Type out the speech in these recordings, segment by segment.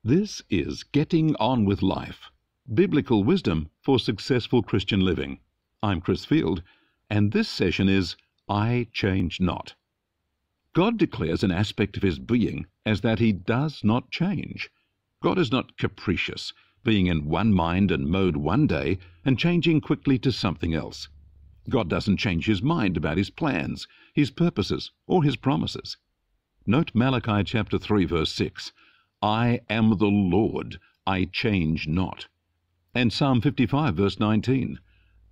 This is Getting On with Life, Biblical Wisdom for Successful Christian Living. I'm Chris Field, and this session is I Change Not. God declares an aspect of his being as that he does not change. God is not capricious, being in one mind and mode one day and changing quickly to something else. God doesn't change his mind about his plans, his purposes, or his promises. Note Malachi chapter 3 verse 6. I am the Lord, I change not. And Psalm 55 verse 19.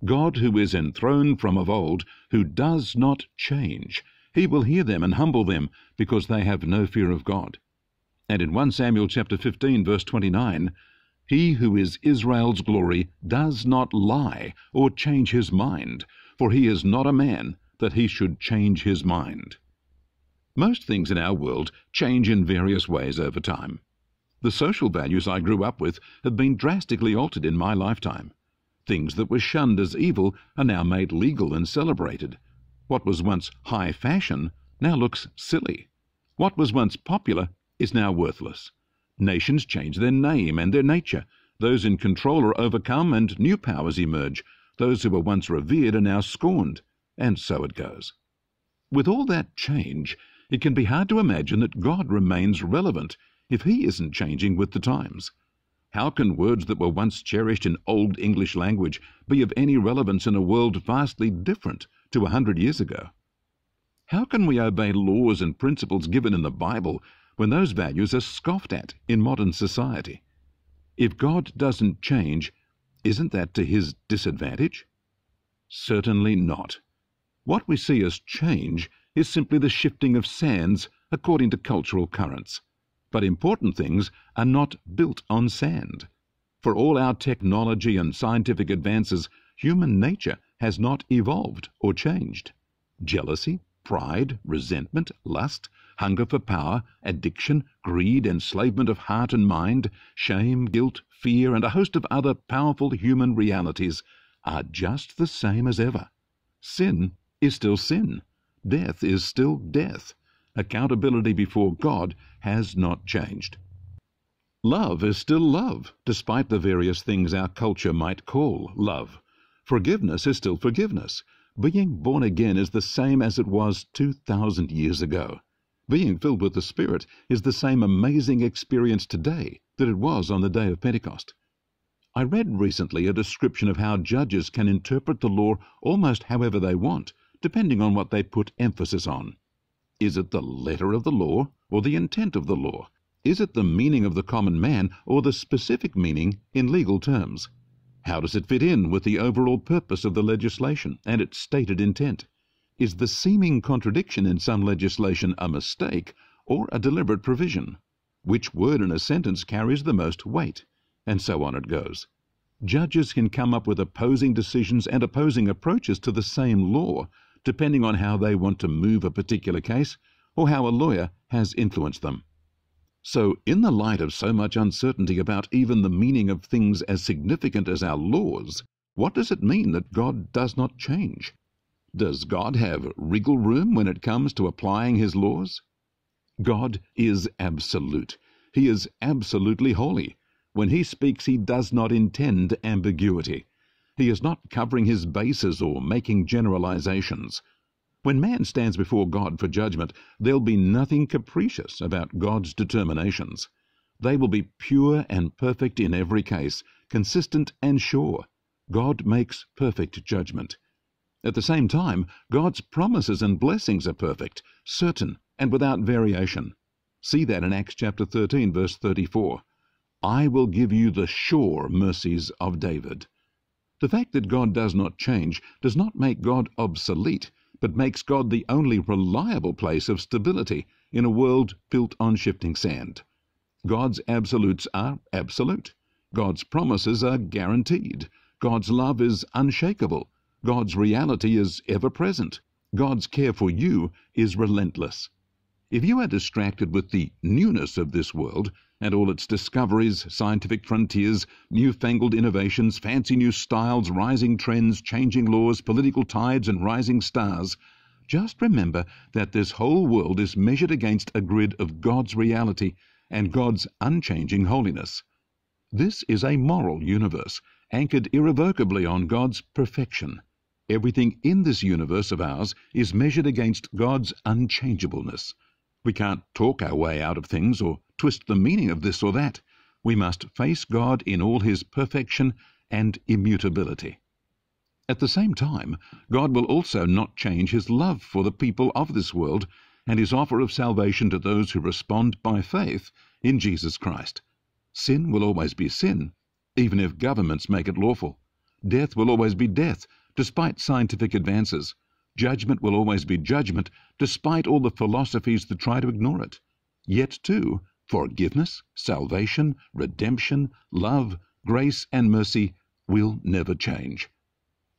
God who is enthroned from of old, who does not change, he will hear them and humble them, because they have no fear of God. And in 1 Samuel chapter 15 verse 29, he who is Israel's glory does not lie or change his mind, for he is not a man that he should change his mind. Most things in our world change in various ways over time. The social values I grew up with have been drastically altered in my lifetime. Things that were shunned as evil are now made legal and celebrated. What was once high fashion now looks silly. What was once popular is now worthless. Nations change their name and their nature. Those in control are overcome and new powers emerge. Those who were once revered are now scorned, and so it goes. With all that change, it can be hard to imagine that God remains relevant if he isn't changing with the times. How can words that were once cherished in Old English language be of any relevance in a world vastly different to 100 years ago? How can we obey laws and principles given in the Bible when those values are scoffed at in modern society? If God doesn't change, isn't that to his disadvantage? Certainly not. What we see as change is simply the shifting of sands according to cultural currents. But important things are not built on sand. For all our technology and scientific advances, human nature has not evolved or changed. Jealousy, pride, resentment, lust, hunger for power, addiction, greed, enslavement of heart and mind, shame, guilt, fear, and a host of other powerful human realities are just the same as ever. Sin is still sin. Death is still death. Accountability before God has not changed. Love is still love, despite the various things our culture might call love. Forgiveness is still forgiveness. Being born again is the same as it was 2,000 years ago. Being filled with the Spirit is the same amazing experience today that it was on the day of Pentecost. I read recently a description of how judges can interpret the law almost however they want, depending on what they put emphasis on. Is it the letter of the law or the intent of the law? Is it the meaning of the common man or the specific meaning in legal terms? How does it fit in with the overall purpose of the legislation and its stated intent? Is the seeming contradiction in some legislation a mistake or a deliberate provision? Which word in a sentence carries the most weight? And so on it goes. Judges can come up with opposing decisions and opposing approaches to the same law, depending on how they want to move a particular case or how a lawyer has influenced them. So, in the light of so much uncertainty about even the meaning of things as significant as our laws, what does it mean that God does not change? Does God have wriggle room when it comes to applying his laws? God is absolute. He is absolutely holy. When he speaks, he does not intend ambiguity. He is not covering his bases or making generalizations. When man stands before God for judgment, there'll be nothing capricious about God's determinations. They will be pure and perfect in every case, consistent and sure. God makes perfect judgment. At the same time, God's promises and blessings are perfect, certain, and without variation. See that in Acts chapter 13, verse 34. I will give you the sure mercies of David. The fact that God does not change does not make God obsolete, but makes God the only reliable place of stability in a world built on shifting sand. God's absolutes are absolute. God's promises are guaranteed. God's love is unshakable. God's reality is ever-present. God's care for you is relentless. If you are distracted with the newness of this world and all its discoveries, scientific frontiers, newfangled innovations, fancy new styles, rising trends, changing laws, political tides, and rising stars, just remember that this whole world is measured against a grid of God's reality and God's unchanging holiness. This is a moral universe, anchored irrevocably on God's perfection. Everything in this universe of ours is measured against God's unchangeableness. We can't talk our way out of things or twist the meaning of this or that. We must face God in all his perfection and immutability. At the same time, God will also not change his love for the people of this world and his offer of salvation to those who respond by faith in Jesus Christ. Sin will always be sin, even if governments make it lawful. Death will always be death, despite scientific advances. Judgment will always be judgment, despite all the philosophies that try to ignore it. Yet, too, forgiveness, salvation, redemption, love, grace, and mercy will never change.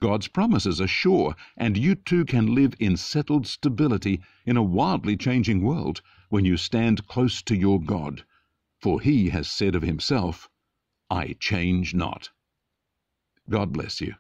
God's promises are sure, and you too can live in settled stability in a wildly changing world when you stand close to your God. For he has said of himself, "I change not." God bless you.